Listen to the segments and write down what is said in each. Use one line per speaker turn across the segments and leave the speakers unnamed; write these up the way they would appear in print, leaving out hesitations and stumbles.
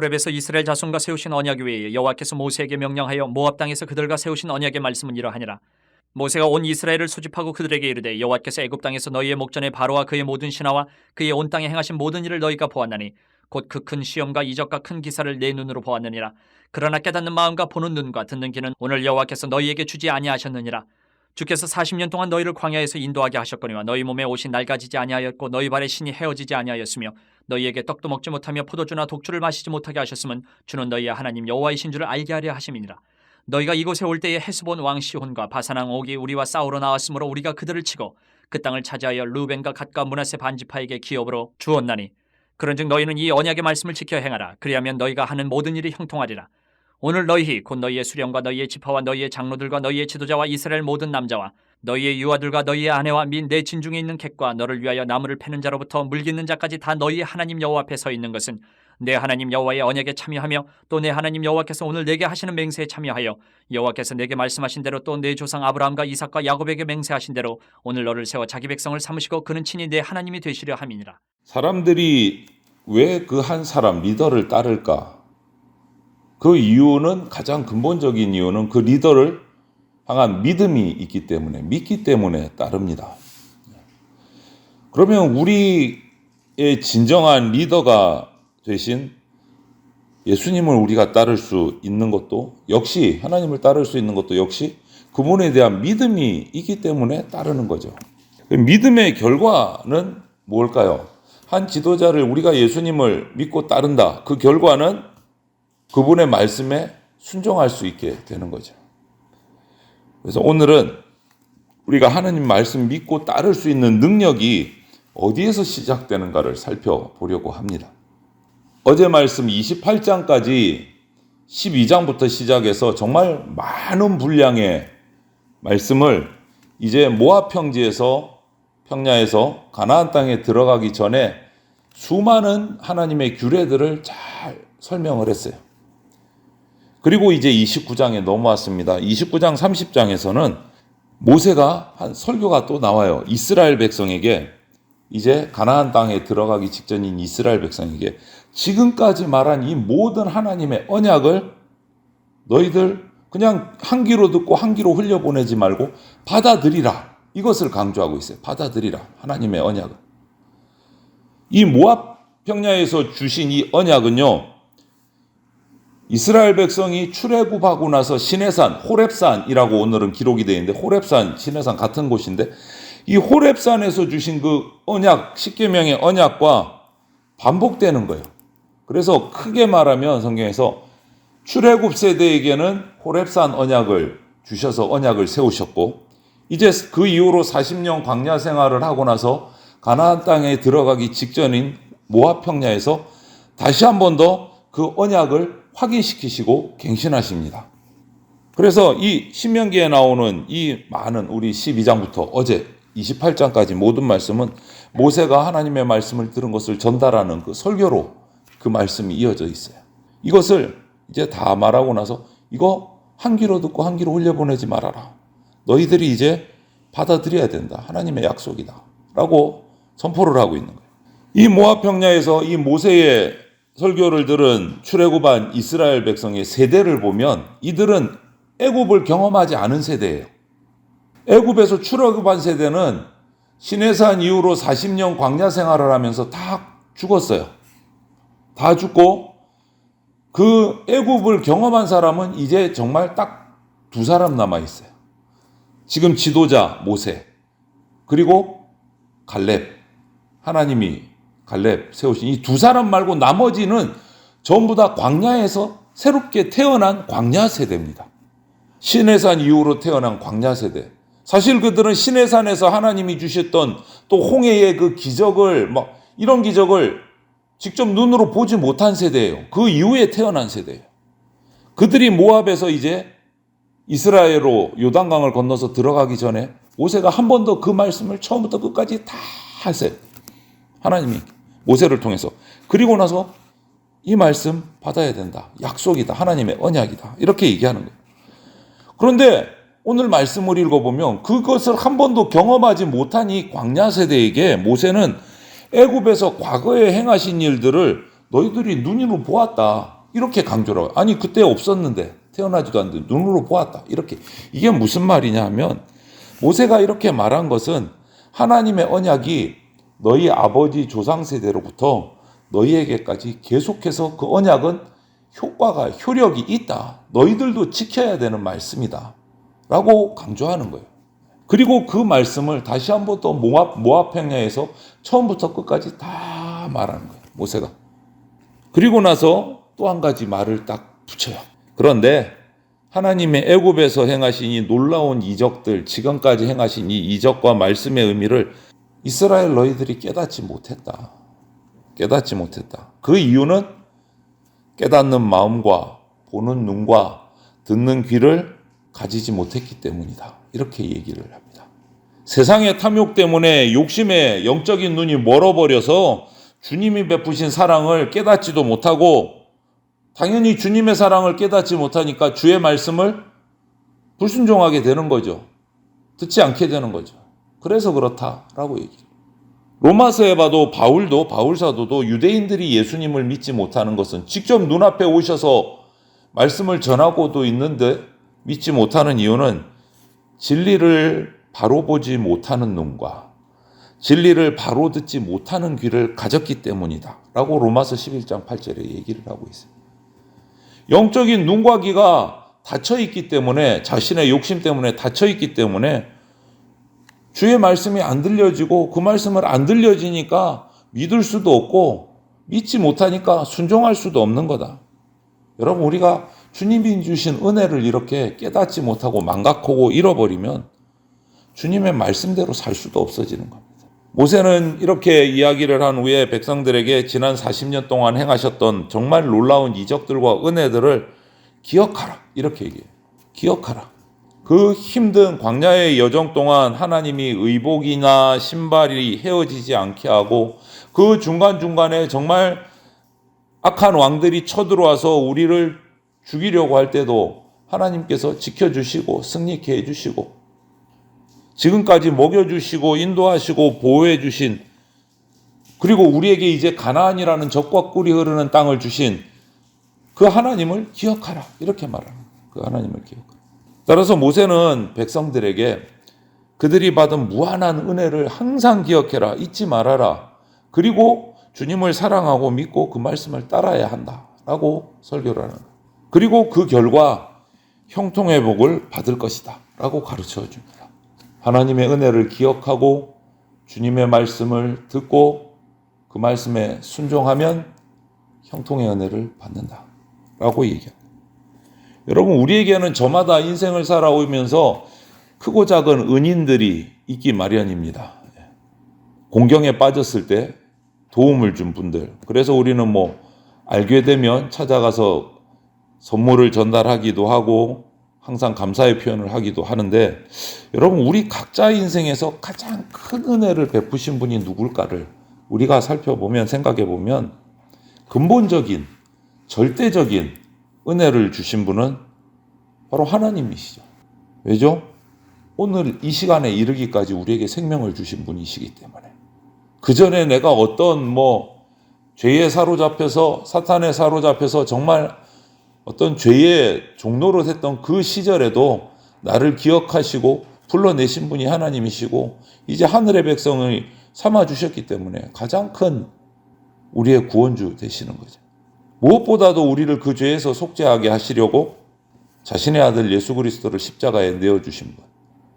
호렙에서 이스라엘 자손과 세우신 언약 외에 여호와께서 모세에게 명령하여 모압 땅에서 그들과 세우신 언약의 말씀은 이러하니라. 모세가 온 이스라엘을 소집하고 그들에게 이르되 여호와께서 애굽 땅에서 너희의 목전에 바로와 그의 모든 신하와 그의 온 땅에 행하신 모든 일을 너희가 보았나니 곧 그 큰 시험과 이적과 큰 기사를 내 눈으로 보았느니라. 그러나 깨닫는 마음과 보는 눈과 듣는 귀는 오늘 여호와께서 너희에게 주지 아니하셨느니라. 주께서 40년 동안 너희를 광야에서 인도하게 하셨거니와 너희 몸에 옷이 낡아지지 아니하였고 너희 발에 신이 헤어지지 아니하였으며 너희에게 떡도 먹지 못하며 포도주나 독주를 마시지 못하게 하셨으면 주는 너희의 하나님 여호와이신 줄을 알게 하려 하심이니라. 너희가 이곳에 올 때에 헤스본 왕 시혼과 바산 왕 옥이 우리와 싸우러 나왔으므로 우리가 그들을 치고 그 땅을 차지하여 루벤과 갓과 므낫세 반지파에게 기업으로 주었나니 그런즉 너희는 이 언약의 말씀을 지켜 행하라. 그리하면 너희가 하는 모든 일이 형통하리라. 오늘 너희 곧 너희의 수령과 너희의 지파와 너희의 장로들과 너희의 지도자와 이스라엘 모든 남자와 너희의 유아들과 너희의 아내와 및 내 진중에 있는 객과 너를 위하여 나무를 패는 자로부터 물깃는 자까지 다 너희의 하나님 여호와 앞에 서 있는 것은 내 하나님 여호와의 언약에 참여하며 또 내 하나님 여호와께서 오늘 내게 하시는 맹세에 참여하여 여호와께서 내게 말씀하신 대로 또 내 조상 아브라함과 이삭과 야곱에게 맹세하신 대로 오늘 너를 세워 자기 백성을 삼으시고 그는 친히 내 하나님이 되시려 함이니라.
사람들이 왜 그 한 사람 리더를 따를까? 그 이유는 가장 근본적인 이유는 그 리더를 향한 믿음이 있기 때문에 믿기 때문에 따릅니다. 그러면 우리의 진정한 리더가 되신 예수님을 우리가 따를 수 있는 것도 역시 하나님을 따를 수 있는 것도 역시 그분에 대한 믿음이 있기 때문에 따르는 거죠. 믿음의 결과는 뭘까요? 한 지도자를 우리가 예수님을 믿고 따른다. 그 결과는 그분의 말씀에 순종할 수 있게 되는 거죠. 그래서 오늘은 우리가 하나님 말씀 믿고 따를 수 있는 능력이 어디에서 시작되는가를 살펴보려고 합니다. 어제 말씀 28장까지 12장부터 시작해서 정말 많은 분량의 말씀을 이제 모압 평야에서 가나안 땅에 들어가기 전에 수많은 하나님의 규례들을 잘 설명을 했어요. 그리고 이제 29장에 넘어왔습니다. 29장 30장에서는 모세가 한 설교가 또 나와요. 이스라엘 백성에게 이제 가나안 땅에 들어가기 직전인 이스라엘 백성에게 지금까지 말한 이 모든 하나님의 언약을 너희들 그냥 한 귀로 듣고 한 귀로 흘려보내지 말고 받아들이라. 이것을 강조하고 있어요. 받아들이라. 하나님의 언약을. 이 모압 평야에서 주신 이 언약은요. 이스라엘 백성이 출애굽하고 나서 시내산, 호렙산이라고 오늘은 기록이 되어 있는데 호렙산, 시내산 같은 곳인데 이 호렙산에서 주신 그 언약, 십계명의 언약과 반복되는 거예요. 그래서 크게 말하면 성경에서 출애굽 세대에게는 호렙산 언약을 주셔서 언약을 세우셨고 이제 그 이후로 40년 광야 생활을 하고 나서 가나안 땅에 들어가기 직전인 모압 평야에서 다시 한 번 더 그 언약을 확인시키시고 갱신하십니다. 그래서 이 신명기에 나오는 이 많은 우리 12장부터 어제 28장까지 모든 말씀은 모세가 하나님의 말씀을 들은 것을 전달하는 그 설교로 그 말씀이 이어져 있어요. 이것을 이제 다 말하고 나서 이거 한 귀로 듣고 한 귀로 흘려보내지 말아라. 너희들이 이제 받아들여야 된다. 하나님의 약속이다. 라고 선포를 하고 있는 거예요. 이 모압 평야에서 이 모세의 설교를 들은 출애굽한 이스라엘 백성의 세대를 보면 이들은 애굽을 경험하지 않은 세대예요. 애굽에서 출애굽한 세대는 시내산 이후로 40년 광야 생활을 하면서 다 죽었어요. 다 죽고 그 애굽을 경험한 사람은 이제 정말 딱 두 사람 남아 있어요. 지금 지도자 모세 그리고 갈렙 하나님이 갈렙 세우신 이 두 사람 말고 나머지는 전부 다 광야에서 새롭게 태어난 광야 세대입니다. 시내산 이후로 태어난 광야 세대. 사실 그들은 시내산에서 하나님이 주셨던 또 홍해의 그 기적을 이런 기적을 직접 눈으로 보지 못한 세대예요. 그 이후에 태어난 세대예요. 그들이 모압에서 이제 이스라엘로 요단강을 건너서 들어가기 전에 모세가 한 번 더 그 말씀을 처음부터 끝까지 다 하세요. 하나님이 모세를 통해서. 그리고 나서 이 말씀 받아야 된다. 약속이다. 하나님의 언약이다. 이렇게 얘기하는 거예요. 그런데 오늘 말씀을 읽어보면 그것을 한 번도 경험하지 못한 이 광야 세대에게 모세는 애굽에서 과거에 행하신 일들을 너희들이 눈으로 보았다. 이렇게 강조를 하고, 아니 그때 없었는데 태어나지도 않는데 눈으로 보았다. 이렇게. 이게 무슨 말이냐 하면 모세가 이렇게 말한 것은 하나님의 언약이 너희 아버지 조상 세대로부터 너희에게까지 계속해서 그 언약은 효력이 있다. 너희들도 지켜야 되는 말씀이다. 라고 강조하는 거예요. 그리고 그 말씀을 다시 한번 또 모압 평야에서 처음부터 끝까지 다 말하는 거예요. 모세가. 그리고 나서 또 한 가지 말을 딱 붙여요. 그런데 하나님의 애굽에서 행하신 이 놀라운 이적들, 지금까지 행하신 이 이적과 말씀의 의미를 이스라엘 너희들이 깨닫지 못했다. 깨닫지 못했다. 그 이유는 깨닫는 마음과 보는 눈과 듣는 귀를 가지지 못했기 때문이다. 이렇게 얘기를 합니다. 세상의 탐욕 때문에 욕심에 영적인 눈이 멀어버려서 주님이 베푸신 사랑을 깨닫지도 못하고 당연히 주님의 사랑을 깨닫지 못하니까 주의 말씀을 불순종하게 되는 거죠. 듣지 않게 되는 거죠. 그래서 그렇다라고 얘기해요. 로마서에 봐도 바울 사도도 유대인들이 예수님을 믿지 못하는 것은 직접 눈앞에 오셔서 말씀을 전하고도 있는데 믿지 못하는 이유는 진리를 바로 보지 못하는 눈과 진리를 바로 듣지 못하는 귀를 가졌기 때문이다. 라고 로마서 11장 8절에 얘기를 하고 있어요. 영적인 눈과 귀가 닫혀있기 때문에 자신의 욕심 때문에 닫혀있기 때문에 주의 말씀이 안 들려지고 그 말씀을 안 들려지니까 믿을 수도 없고 믿지 못하니까 순종할 수도 없는 거다. 여러분 우리가 주님이 주신 은혜를 이렇게 깨닫지 못하고 망각하고 잃어버리면 주님의 말씀대로 살 수도 없어지는 겁니다. 모세는 이렇게 이야기를 한 후에 백성들에게 지난 40년 동안 행하셨던 정말 놀라운 이적들과 은혜들을 기억하라. 이렇게 얘기해요. 기억하라. 그 힘든 광야의 여정 동안 하나님이 의복이나 신발이 헤어지지 않게 하고 그 중간중간에 정말 악한 왕들이 쳐들어와서 우리를 죽이려고 할 때도 하나님께서 지켜주시고 승리케 해주시고 지금까지 먹여주시고 인도하시고 보호해주신 그리고 우리에게 이제 가나안이라는 젖과 꿀이 흐르는 땅을 주신 그 하나님을 기억하라. 이렇게 말합니다. 그 하나님을 기억하라. 따라서 모세는 백성들에게 그들이 받은 무한한 은혜를 항상 기억해라. 잊지 말아라. 그리고 주님을 사랑하고 믿고 그 말씀을 따라야 한다라고 설교를 하는 거예요. 그리고 그 결과 형통의 복을 받을 것이다 라고 가르쳐 줍니다. 하나님의 은혜를 기억하고 주님의 말씀을 듣고 그 말씀에 순종하면 형통의 은혜를 받는다 라고 얘기합니다. 여러분 우리에게는 저마다 인생을 살아오면서 크고 작은 은인들이 있기 마련입니다. 공경에 빠졌을 때 도움을 준 분들. 그래서 우리는 알게 되면 찾아가서 선물을 전달하기도 하고 항상 감사의 표현을 하기도 하는데 여러분 우리 각자의 인생에서 가장 큰 은혜를 베푸신 분이 누굴까를 우리가 살펴보면 생각해보면 근본적인 절대적인 은혜를 주신 분은 바로 하나님이시죠. 왜죠? 오늘 이 시간에 이르기까지 우리에게 생명을 주신 분이시기 때문에 그 전에 내가 어떤 죄에 사로잡혀서 사탄에 사로잡혀서 정말 어떤 죄의 종로로 했던 그 시절에도 나를 기억하시고 불러내신 분이 하나님이시고 이제 하늘의 백성을 삼아주셨기 때문에 가장 큰 우리의 구원주 되시는 거죠. 무엇보다도 우리를 그 죄에서 속죄하게 하시려고 자신의 아들 예수 그리스도를 십자가에 내어주신 분.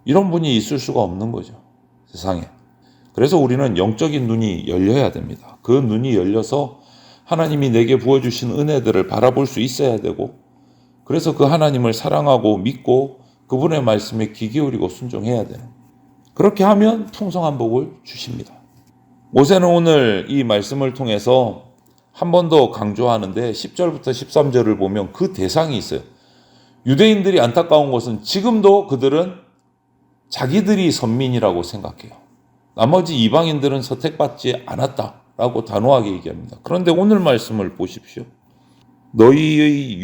이런 분이 있을 수가 없는 거죠. 세상에. 그래서 우리는 영적인 눈이 열려야 됩니다. 그 눈이 열려서 하나님이 내게 부어주신 은혜들을 바라볼 수 있어야 되고 그래서 그 하나님을 사랑하고 믿고 그분의 말씀에 귀 기울이고 순종해야 되는 그렇게 하면 풍성한 복을 주십니다. 모세는 오늘 이 말씀을 통해서 한 번 더 강조하는데 10절부터 13절을 보면 그 대상이 있어요. 유대인들이 안타까운 것은 지금도 그들은 자기들이 선민이라고 생각해요. 나머지 이방인들은 선택받지 않았다라고 단호하게 얘기합니다. 그런데 오늘 말씀을 보십시오. 너희의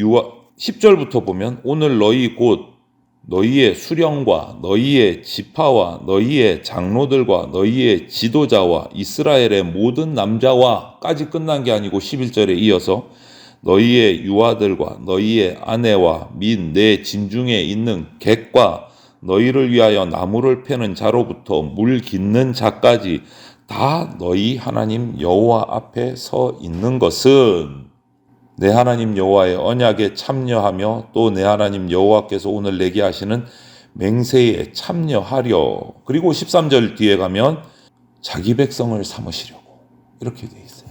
10절부터 보면 오늘 너희 곧 너희의 수령과 너희의 지파와 너희의 장로들과 너희의 지도자와 이스라엘의 모든 남자와까지 끝난 게 아니고 11절에 이어서 너희의 유아들과 너희의 아내와 및 내 진중에 있는 객과 너희를 위하여 나무를 패는 자로부터 물 깃는 자까지 다 너희 하나님 여호와 앞에 서 있는 것은 내 하나님 여호와의 언약에 참여하며 또 내 하나님 여호와께서 오늘 내게 하시는 맹세에 참여하려. 그리고 13절 뒤에 가면 자기 백성을 삼으시려고 이렇게 돼 있어요.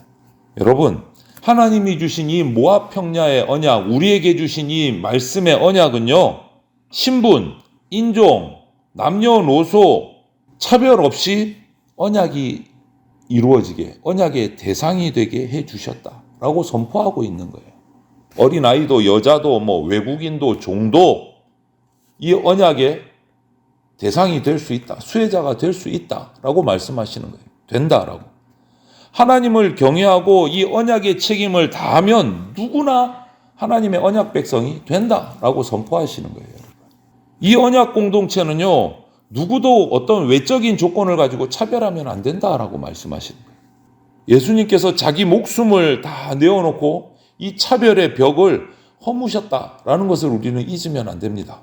여러분, 하나님이 주신 이 모압 평야의 언약, 우리에게 주신 이 말씀의 언약은요, 신분, 인종, 남녀노소 차별 없이 언약이 이루어지게, 언약의 대상이 되게 해주셨다라고 선포하고 있는 거예요. 어린아이도 여자도 외국인도 종도 이 언약의 대상이 될 수 있다, 수혜자가 될 수 있다라고 말씀하시는 거예요. 된다라고. 하나님을 경외하고 이 언약의 책임을 다하면 누구나 하나님의 언약 백성이 된다라고 선포하시는 거예요. 이 언약 공동체는요, 누구도 어떤 외적인 조건을 가지고 차별하면 안 된다라고 말씀하시는 거예요. 예수님께서 자기 목숨을 다 내어놓고 이 차별의 벽을 허무셨다라는 것을 우리는 잊으면 안 됩니다.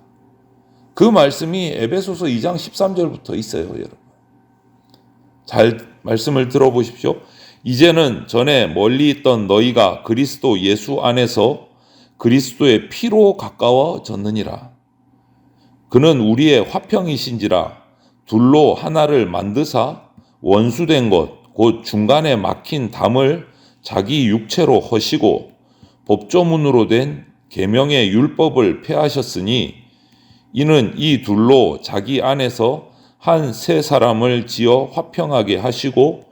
그 말씀이 에베소서 2장 13절부터 있어요, 여러분. 잘 말씀을 들어보십시오. 이제는 전에 멀리 있던 너희가 그리스도 예수 안에서 그리스도의 피로 가까워졌느니라. 그는 우리의 화평이신지라 둘로 하나를 만드사 원수된 것, 곧 중간에 막힌 담을 자기 육체로 허시고 법조문으로 된 계명의 율법을 폐하셨으니 이는 이 둘로 자기 안에서 한 세 사람을 지어 화평하게 하시고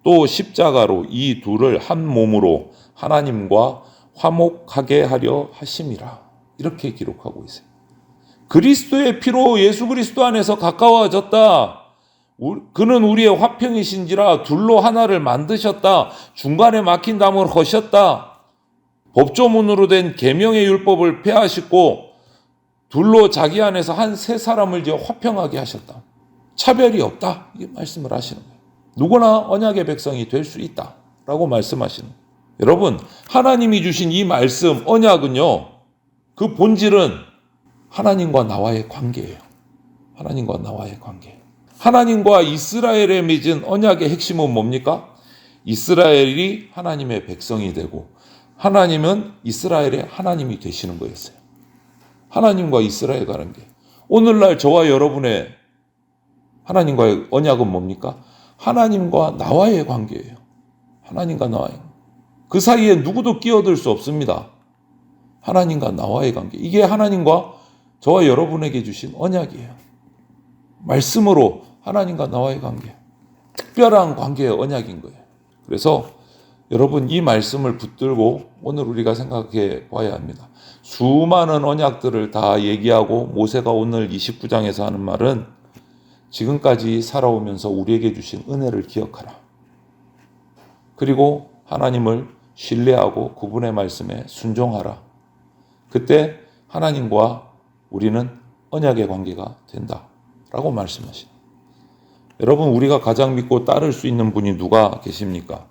또 십자가로 이 둘을 한 몸으로 하나님과 화목하게 하려 하심이라. 이렇게 기록하고 있어요. 그리스도의 피로 예수 그리스도 안에서 가까워졌다. 그는 우리의 화평이신지라 둘로 하나를 만드셨다. 중간에 막힌 담을 허셨다. 법조문으로 된 계명의 율법을 폐하시고 둘로 자기 안에서 한 세 사람을 지어 화평하게 하셨다. 차별이 없다. 이게 말씀을 하시는 거예요. 누구나 언약의 백성이 될 수 있다라고 말씀하시는 거예요. 여러분, 하나님이 주신 이 말씀 언약은요, 그 본질은 하나님과 나와의 관계예요. 하나님과 나와의 관계. 하나님과 이스라엘에 맺은 언약의 핵심은 뭡니까? 이스라엘이 하나님의 백성이 되고 하나님은 이스라엘의 하나님이 되시는 거였어요. 하나님과 이스라엘 관계. 오늘날 저와 여러분의 하나님과의 언약은 뭡니까? 하나님과 나와의 관계예요. 하나님과 나와의 관계. 그 사이에 누구도 끼어들 수 없습니다. 하나님과 나와의 관계. 이게 하나님과 저와 여러분에게 주신 언약이에요. 말씀으로 하나님과 나와의 관계. 특별한 관계의 언약인 거예요. 그래서 여러분, 이 말씀을 붙들고 오늘 우리가 생각해 봐야 합니다. 수많은 언약들을 다 얘기하고 모세가 오늘 29장에서 하는 말은 지금까지 살아오면서 우리에게 주신 은혜를 기억하라. 그리고 하나님을 신뢰하고 그분의 말씀에 순종하라. 그때 하나님과 우리는 언약의 관계가 된다라고 말씀하십니다. 여러분, 우리가 가장 믿고 따를 수 있는 분이 누가 계십니까?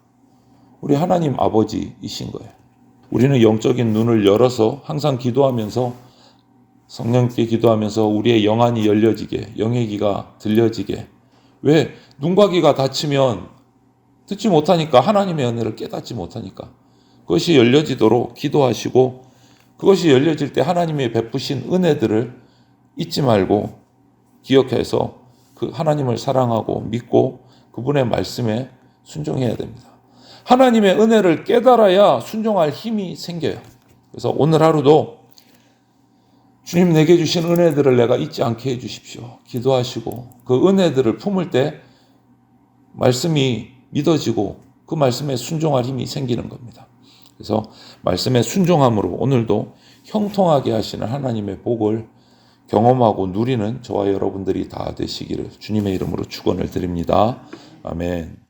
우리 하나님 아버지이신 거예요. 우리는 영적인 눈을 열어서 항상 기도하면서 성령께 기도하면서 우리의 영안이 열려지게, 영의 귀가 들려지게. 왜? 눈과 귀가 닫히면 듣지 못하니까, 하나님의 은혜를 깨닫지 못하니까. 그것이 열려지도록 기도하시고, 그것이 열려질 때 하나님의 베푸신 은혜들을 잊지 말고 기억해서 그 하나님을 사랑하고 믿고 그분의 말씀에 순종해야 됩니다. 하나님의 은혜를 깨달아야 순종할 힘이 생겨요. 그래서 오늘 하루도 주님 내게 주신 은혜들을 내가 잊지 않게 해주십시오. 기도하시고 그 은혜들을 품을 때 말씀이 믿어지고 그 말씀에 순종할 힘이 생기는 겁니다. 그래서 말씀에 순종함으로 오늘도 형통하게 하시는 하나님의 복을 경험하고 누리는 저와 여러분들이 다 되시기를 주님의 이름으로 축원을 드립니다. 아멘.